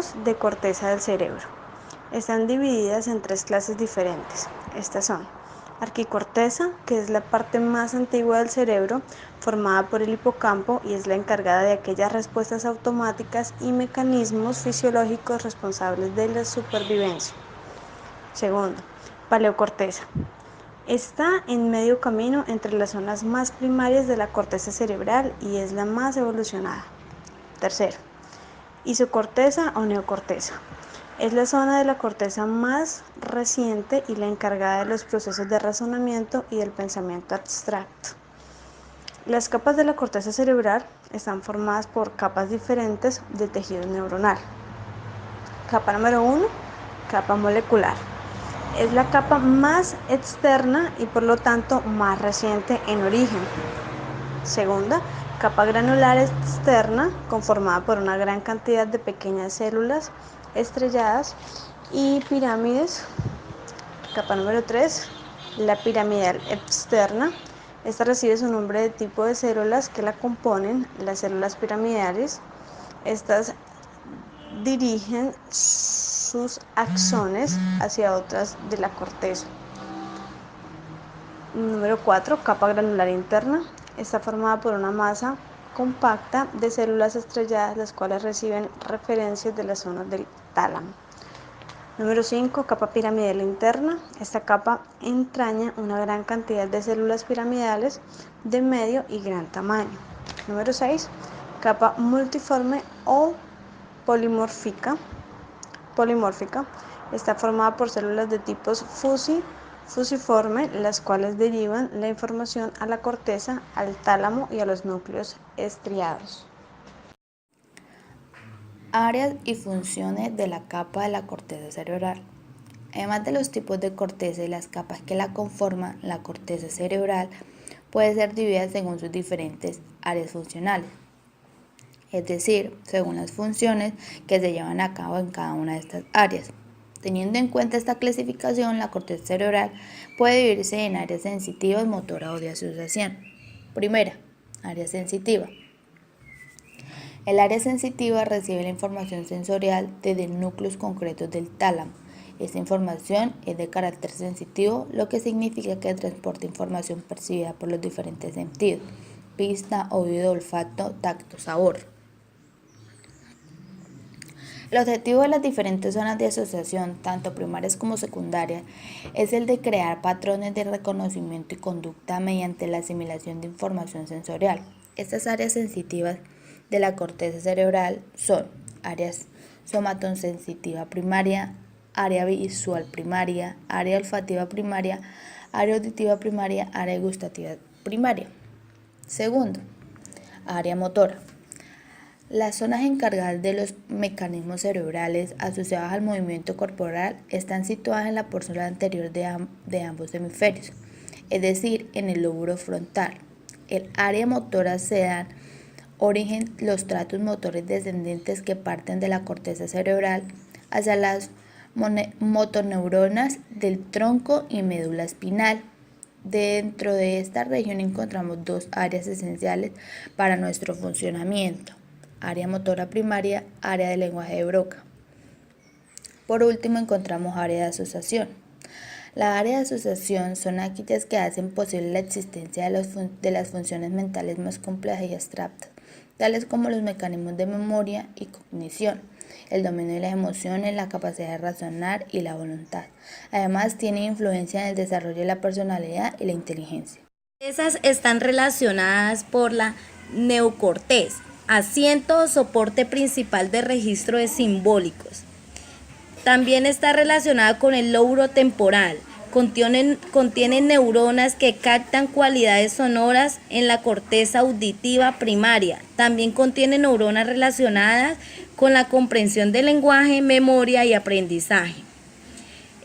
tipos de corteza del cerebro. Están divididas en 3 clases diferentes. Estas son arquicorteza, que es la parte más antigua del cerebro, formada por el hipocampo y es la encargada de aquellas respuestas automáticas y mecanismos fisiológicos responsables de la supervivencia. Segundo, paleocorteza. Está en medio camino entre las zonas más primarias de la corteza cerebral y es la más evolucionada. Tercero, isocorteza o neocorteza. Es la zona de la corteza más reciente y la encargada de los procesos de razonamiento y del pensamiento abstracto. Las capas de la corteza cerebral están formadas por capas diferentes de tejido neuronal. Capa número 1, capa molecular. Es la capa más externa y por lo tanto más reciente en origen. Segunda, capa granular externa, conformada por una gran cantidad de pequeñas células estrelladas y pirámides. Capa número 3, la piramidal externa. Esta recibe su nombre de tipo de células que la componen, las células piramidales. Estas dirigen sus axones hacia otras de la corteza. Número 4, capa granular interna. Está formada por una masa compacta de células estrelladas, las cuales reciben referencias de las zonas del tálamo. Número 5, capa piramidal interna. Esta capa entraña una gran cantidad de células piramidales de medio y gran tamaño. Número 6, capa multiforme o polimórfica. Está formada por células de tipo fusiforme, las cuales derivan la información a la corteza, al tálamo y a los núcleos estriados. Áreas y funciones de la capa de la corteza cerebral. Además de los tipos de corteza y las capas que la conforman, la corteza cerebral puede ser dividida según sus diferentes áreas funcionales, es decir, según las funciones que se llevan a cabo en cada una de estas áreas. Teniendo en cuenta esta clasificación, la corteza cerebral puede dividirse en áreas sensitivas, motora o de asociación. Primera, área sensitiva. El área sensitiva recibe la información sensorial desde núcleos concretos del tálamo. Esta información es de carácter sensitivo, lo que significa que transporta información percibida por los diferentes sentidos: vista, oído, olfato, tacto, sabor. El objetivo de las diferentes zonas de asociación, tanto primarias como secundarias, es el de crear patrones de reconocimiento y conducta mediante la asimilación de información sensorial. Estas áreas sensitivas de la corteza cerebral son áreas somatosensitiva primaria, área visual primaria, área olfativa primaria, área auditiva primaria, área gustativa primaria. Segundo, área motora. Las zonas encargadas de los mecanismos cerebrales asociados al movimiento corporal están situadas en la porción anterior de ambos hemisferios, es decir, en el lóbulo frontal. El área motora se dan origen los tratos motores descendentes que parten de la corteza cerebral hacia las motoneuronas del tronco y médula espinal. Dentro de esta región encontramos 2 áreas esenciales para nuestro funcionamiento: área motora primaria, área de lenguaje de Broca. Por último encontramos área de asociación. La área de asociación son aquellas que hacen posible la existencia de las funciones mentales más complejas y abstractas, tales como los mecanismos de memoria y cognición, el dominio de las emociones, la capacidad de razonar y la voluntad. Además, tiene influencia en el desarrollo de la personalidad y la inteligencia. Esas están relacionadas por la neocorteza, asiento o soporte principal de registro de simbólicos. También está relacionada con el lóbulo temporal. Contiene neuronas que captan cualidades sonoras en la corteza auditiva primaria. También contiene neuronas relacionadas con la comprensión del lenguaje, memoria y aprendizaje.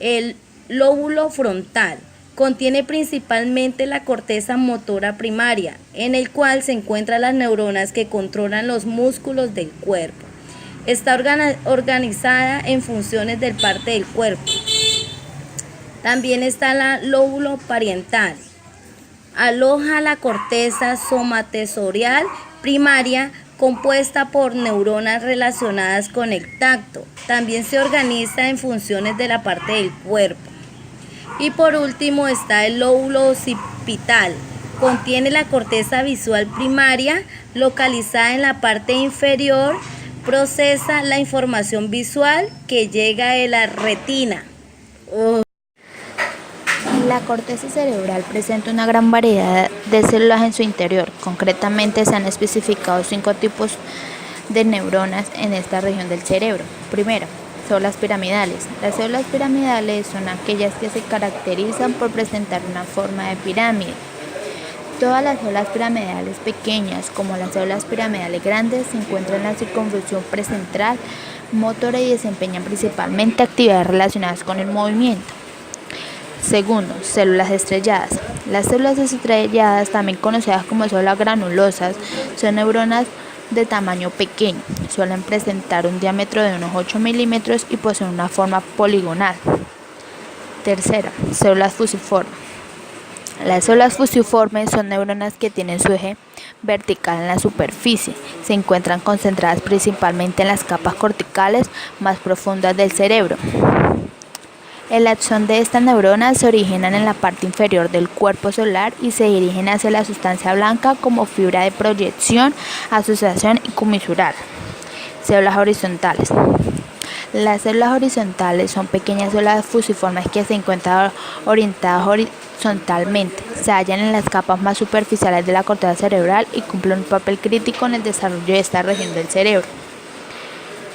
El lóbulo frontal contiene principalmente la corteza motora primaria, en el cual se encuentran las neuronas que controlan los músculos del cuerpo. Está organizada en funciones del parte del cuerpo. También está el lóbulo parietal. Aloja la corteza somatosensorial primaria compuesta por neuronas relacionadas con el tacto. También se organiza en funciones de la parte del cuerpo. Y por último está el lóbulo occipital. Contiene la corteza visual primaria, localizada en la parte inferior, procesa la información visual que llega de la retina. La corteza cerebral presenta una gran variedad de células en su interior. Concretamente se han especificado 5 tipos de neuronas en esta región del cerebro. Primero, células piramidales. Las células piramidales son aquellas que se caracterizan por presentar una forma de pirámide. Todas las células piramidales pequeñas, como las células piramidales grandes, se encuentran en la circunvolución precentral motora y desempeñan principalmente actividades relacionadas con el movimiento. Segundo, células estrelladas. Las células estrelladas, también conocidas como células granulosas, son neuronas de tamaño pequeño. Suelen presentar un diámetro de unos 8 milímetros y poseen una forma poligonal. Tercera, células fusiformes. Las células fusiformes son neuronas que tienen su eje vertical en la superficie. Se encuentran concentradas principalmente en las capas corticales más profundas del cerebro. El axón de estas neuronas se originan en la parte inferior del cuerpo celular y se dirigen hacia la sustancia blanca como fibra de proyección, asociación y comisural. Células horizontales. Las células horizontales son pequeñas células fusiformes que se encuentran orientadas horizontalmente. Se hallan en las capas más superficiales de la corteza cerebral y cumplen un papel crítico en el desarrollo de esta región del cerebro.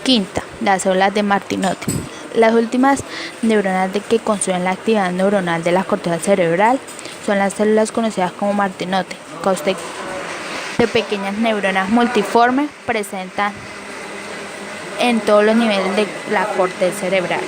Quinta, las células de Martinotti. Las últimas neuronas que construyen la actividad neuronal de la corteza cerebral son las células conocidas como Martinotti, consta de pequeñas neuronas multiformes presentes en todos los niveles de la corteza cerebral.